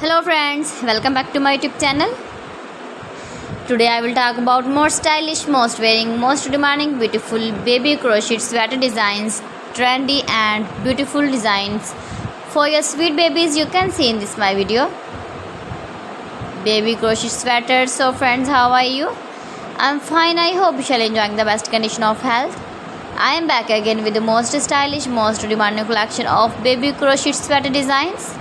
Hello friends, welcome back to my YouTube channel. Today I will talk about more stylish, most wearing, most demanding, beautiful baby crochet sweater designs, trendy and beautiful designs for your sweet babies you can see in this my video. Baby crochet sweaters. So friends, how are you? I'm fine. I hope you shall enjoying the best condition of health. I am back again with the most stylish, most demanding collection of baby crochet sweater designs.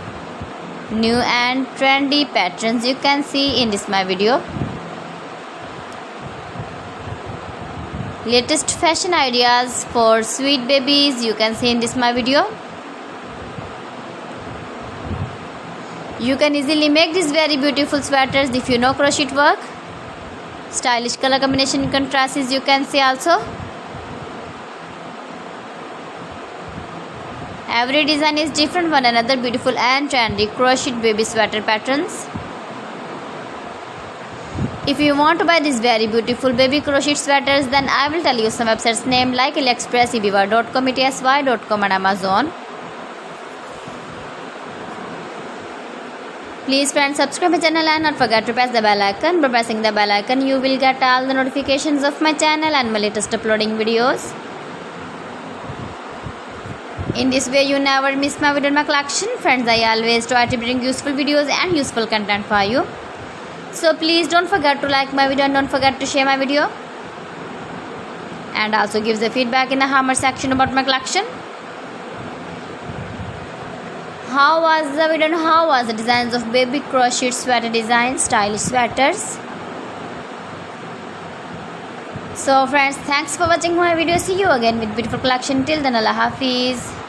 New and trendy patterns you can see in this my video. Latest fashion ideas for sweet babies you can see in this my video. You can easily make these very beautiful sweaters if you know crochet work. Stylish color combination contrasts you can see also. Every design is different one another, beautiful and trendy crochet baby sweater patterns. If you want to buy these very beautiful baby crochet sweaters, then I will tell you some websites name like AliExpress, eBay.com, etsy.com and Amazon. Please friends, subscribe my channel and not forget to press the bell icon. By pressing the bell icon, you will get all the notifications of my channel and my latest uploading videos. In this way, you never miss my video in my collection. Friends, I always try to bring useful videos and useful content for you. So please don't forget to like my video and don't forget to share my video. And also give the feedback in the comment section about my collection. How was the video and how was the designs of baby crochet sweater designs, stylish sweaters? So friends, thanks for watching my video. See you again with beautiful collection. Till then, Allah Hafiz.